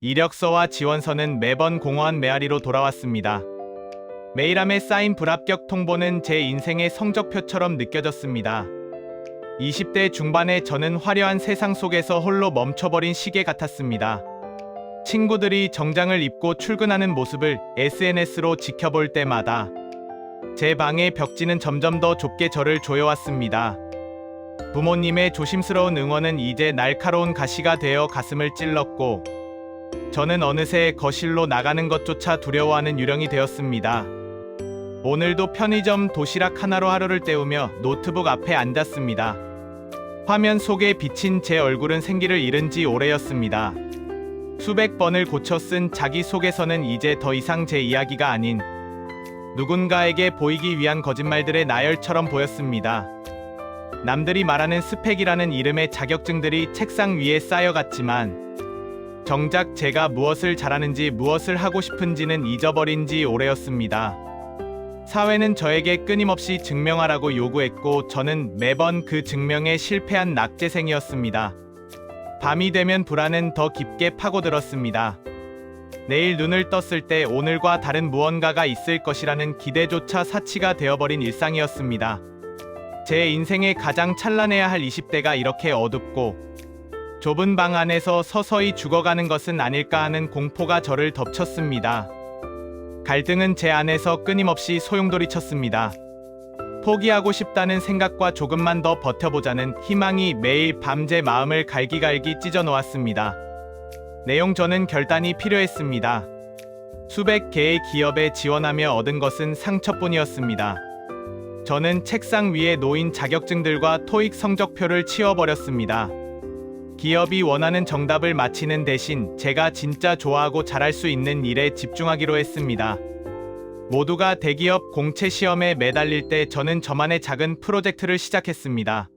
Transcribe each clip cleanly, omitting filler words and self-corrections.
이력서와 지원서는 매번 공허한 메아리로 돌아왔습니다. 메일함에 쌓인 불합격 통보는 제 인생의 성적표처럼 느껴졌습니다. 20대 중반의 저는 화려한 세상 속에서 홀로 멈춰버린 시계 같았습니다. 친구들이 정장을 입고 출근하는 모습을 SNS로 지켜볼 때마다 제 방의 벽지는 점점 더 좁게 저를 조여왔습니다. 부모님의 조심스러운 응원은 이제 날카로운 가시가 되어 가슴을 찔렀고, 저는 어느새 거실로 나가는 것조차 두려워하는 유령이 되었습니다. 오늘도 편의점 도시락 하나로 하루를 때우며 노트북 앞에 앉았습니다. 화면 속에 비친 제 얼굴은 생기를 잃은 지 오래였습니다. 수백 번을 고쳐 쓴 자기소개서는 이제 더 이상 제 이야기가 아닌 누군가에게 보이기 위한 거짓말들의 나열처럼 보였습니다. 남들이 말하는 스펙이라는 이름의 자격증들이 책상 위에 쌓여갔지만, 정작 제가 무엇을 잘하는지 무엇을 하고 싶은지는 잊어버린 지 오래였습니다. 사회는 저에게 끊임없이 증명하라고 요구했고, 저는 매번 그 증명에 실패한 낙제생이었습니다. 밤이 되면 불안은 더 깊게 파고들었습니다. 내일 눈을 떴을 때 오늘과 다른 무언가가 있을 것이라는 기대조차 사치가 되어버린 일상이었습니다. 제 인생의 가장 찬란해야 할 20대가 이렇게 어둡고 좁은 방 안에서 서서히 죽어가는 것은 아닐까 하는 공포가 저를 덮쳤습니다. 갈등은 제 안에서 끊임없이 소용돌이쳤습니다. 포기하고 싶다는 생각과 조금만 더 버텨보자는 희망이 매일 밤 제 마음을 갈기갈기 찢어놓았습니다. 내용 저는 결단이 필요했습니다. 수백 개의 기업에 지원하며 얻은 것은 상처뿐이었습니다. 저는 책상 위에 놓인 자격증들과 토익 성적표를 치워버렸습니다. 기업이 원하는 정답을 맞히는 대신 제가 진짜 좋아하고 잘할 수 있는 일에 집중하기로 했습니다. 모두가 대기업 공채 시험에 매달릴 때 저는 저만의 작은 프로젝트를 시작했습니다.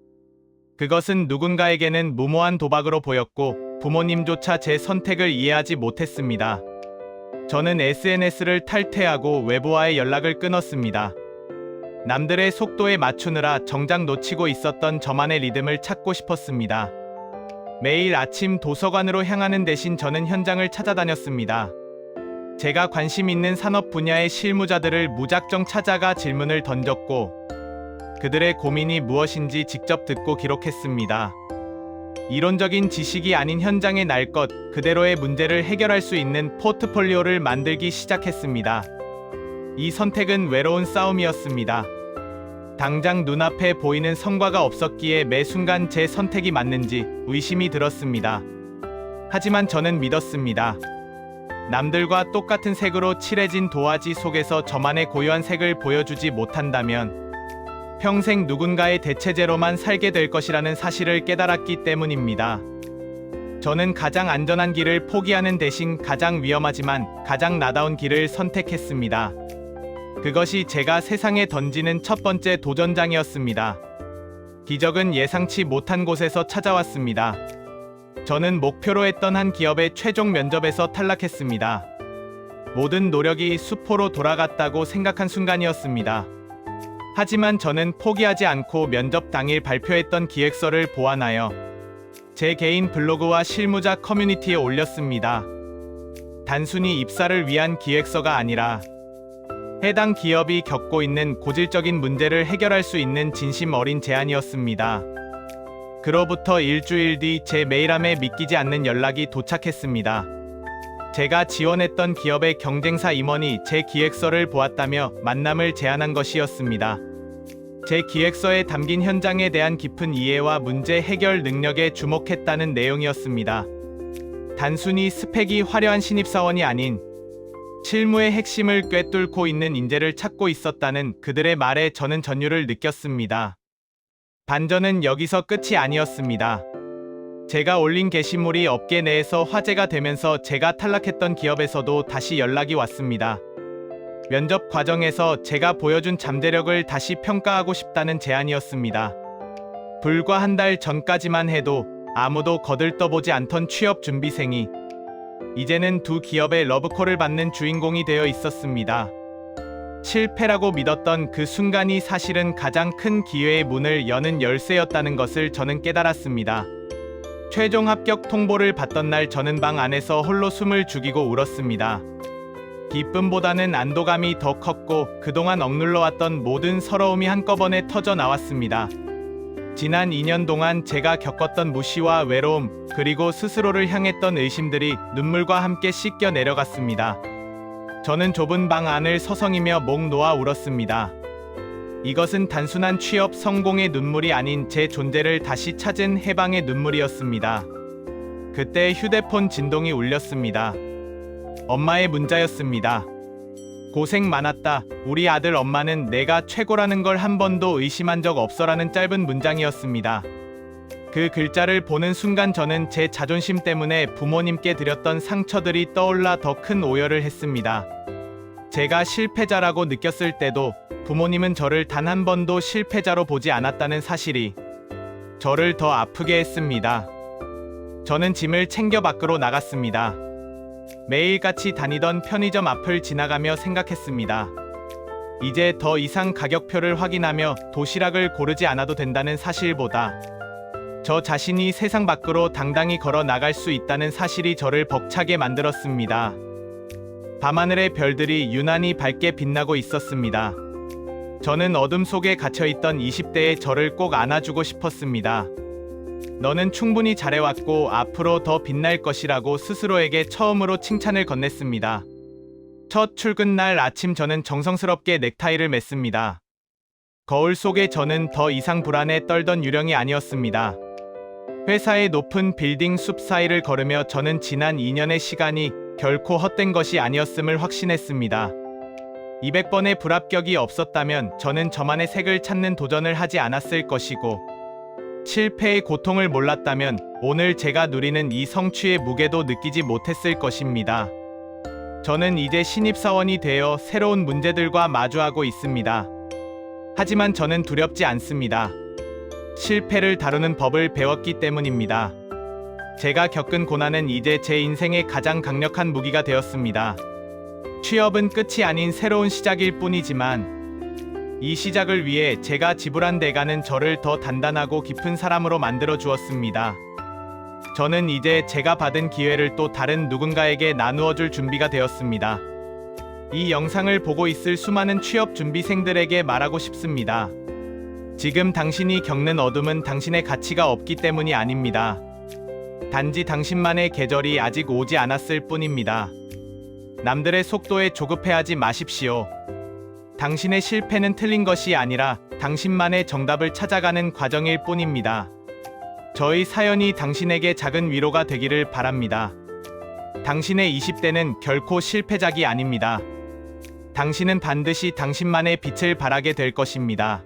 그것은 누군가에게는 무모한 도박으로 보였고, 부모님조차 제 선택을 이해하지 못했습니다. 저는 SNS를 탈퇴하고 외부와의 연락을 끊었습니다. 남들의 속도에 맞추느라 정작 놓치고 있었던 저만의 리듬을 찾고 싶었습니다. 매일 아침 도서관으로 향하는 대신 저는 현장을 찾아다녔습니다. 제가 관심 있는 산업 분야의 실무자들을 무작정 찾아가 질문을 던졌고, 그들의 고민이 무엇인지 직접 듣고 기록했습니다. 이론적인 지식이 아닌 현장의 날 것 그대로의 문제를 해결할 수 있는 포트폴리오를 만들기 시작했습니다. 이 선택은 외로운 싸움이었습니다. 당장 눈앞에 보이는 성과가 없었기에 매 순간 제 선택이 맞는지 의심이 들었습니다. 하지만 저는 믿었습니다. 남들과 똑같은 색으로 칠해진 도화지 속에서 저만의 고유한 색을 보여주지 못한다면 평생 누군가의 대체제로만 살게 될 것이라는 사실을 깨달았기 때문입니다. 저는 가장 안전한 길을 포기하는 대신 가장 위험하지만 가장 나다운 길을 선택했습니다. 그것이 제가 세상에 던지는 첫 번째 도전장이었습니다. 기적은 예상치 못한 곳에서 찾아왔습니다. 저는 목표로 했던 한 기업의 최종 면접에서 탈락했습니다. 모든 노력이 수포로 돌아갔다고 생각한 순간이었습니다. 하지만 저는 포기하지 않고 면접 당일 발표했던 기획서를 보완하여 제 개인 블로그와 실무자 커뮤니티에 올렸습니다. 단순히 입사를 위한 기획서가 아니라 해당 기업이 겪고 있는 고질적인 문제를 해결할 수 있는 진심 어린 제안이었습니다. 그로부터 일주일 뒤 제 메일함에 믿기지 않는 연락이 도착했습니다. 제가 지원했던 기업의 경쟁사 임원이 제 기획서를 보았다며 만남을 제안한 것이었습니다. 제 기획서에 담긴 현장에 대한 깊은 이해와 문제 해결 능력에 주목했다는 내용이었습니다. 단순히 스펙이 화려한 신입사원이 아닌 실무의 핵심을 꿰뚫고 있는 인재를 찾고 있었다는 그들의 말에 저는 전율을 느꼈습니다. 반전은 여기서 끝이 아니었습니다. 제가 올린 게시물이 업계 내에서 화제가 되면서 제가 탈락했던 기업에서도 다시 연락이 왔습니다. 면접 과정에서 제가 보여준 잠재력을 다시 평가하고 싶다는 제안이었습니다. 불과 한 달 전까지만 해도 아무도 거들떠보지 않던 취업 준비생이 이제는 두 기업의 러브콜을 받는 주인공이 되어 있었습니다. 실패라고 믿었던 그 순간이 사실은 가장 큰 기회의 문을 여는 열쇠였다는 것을 저는 깨달았습니다. 최종 합격 통보를 받던 날 저는 방 안에서 홀로 숨을 죽이고 울었습니다. 기쁨보다는 안도감이 더 컸고 그동안 억눌러왔던 모든 서러움이 한꺼번에 터져 나왔습니다. 지난 2년 동안 제가 겪었던 무시와 외로움, 그리고 스스로를 향했던 의심들이 눈물과 함께 씻겨 내려갔습니다. 저는 좁은 방 안을 서성이며 목 놓아 울었습니다. 이것은 단순한 취업 성공의 눈물이 아닌 제 존재를 다시 찾은 해방의 눈물이었습니다. 그때 휴대폰 진동이 울렸습니다. 엄마의 문자였습니다. 고생 많았다. 우리 아들. 엄마는 내가 최고라는 걸 한 번도 의심한 적 없어라는 짧은 문장이었습니다. 그 글자를 보는 순간 저는 제 자존심 때문에 부모님께 드렸던 상처들이 떠올라 더 큰 오열을 했습니다. 제가 실패자라고 느꼈을 때도 부모님은 저를 단 한 번도 실패자로 보지 않았다는 사실이 저를 더 아프게 했습니다. 저는 짐을 챙겨 밖으로 나갔습니다. 매일같이 다니던 편의점 앞을 지나가며 생각했습니다. 이제 더 이상 가격표를 확인하며 도시락을 고르지 않아도 된다는 사실보다 저 자신이 세상 밖으로 당당히 걸어 나갈 수 있다는 사실이 저를 벅차게 만들었습니다. 밤하늘의 별들이 유난히 밝게 빛나고 있었습니다. 저는 어둠 속에 갇혀있던 20대의 저를 꼭 안아주고 싶었습니다. 너는 충분히 잘해왔고 앞으로 더 빛날 것이라고 스스로에게 처음으로 칭찬을 건넸습니다. 첫 출근 날 아침 저는 정성스럽게 넥타이를 맸습니다. 거울 속에 저는 더 이상 불안에 떨던 유령이 아니었습니다. 회사의 높은 빌딩 숲 사이를 걸으며 저는 지난 2년의 시간이 결코 헛된 것이 아니었음을 확신했습니다. 200번의 불합격이 없었다면 저는 저만의 색을 찾는 도전을 하지 않았을 것이고, 실패의 고통을 몰랐다면 오늘 제가 누리는 이 성취의 무게도 느끼지 못했을 것입니다. 저는 이제 신입사원이 되어 새로운 문제들과 마주하고 있습니다. 하지만 저는 두렵지 않습니다. 실패를 다루는 법을 배웠기 때문입니다. 제가 겪은 고난은 이제 제 인생의 가장 강력한 무기가 되었습니다. 취업은 끝이 아닌 새로운 시작일 뿐이지만 이 시작을 위해 제가 지불한 대가는 저를 더 단단하고 깊은 사람으로 만들어 주었습니다. 저는 이제 제가 받은 기회를 또 다른 누군가에게 나누어 줄 준비가 되었습니다. 이 영상을 보고 있을 수많은 취업 준비생들에게 말하고 싶습니다. 지금 당신이 겪는 어둠은 당신의 가치가 없기 때문이 아닙니다. 단지 당신만의 계절이 아직 오지 않았을 뿐입니다. 남들의 속도에 조급해하지 마십시오. 당신의 실패는 틀린 것이 아니라 당신만의 정답을 찾아가는 과정일 뿐입니다. 저희 사연이 당신에게 작은 위로가 되기를 바랍니다. 당신의 20대는 결코 실패작이 아닙니다. 당신은 반드시 당신만의 빛을 발하게 될 것입니다.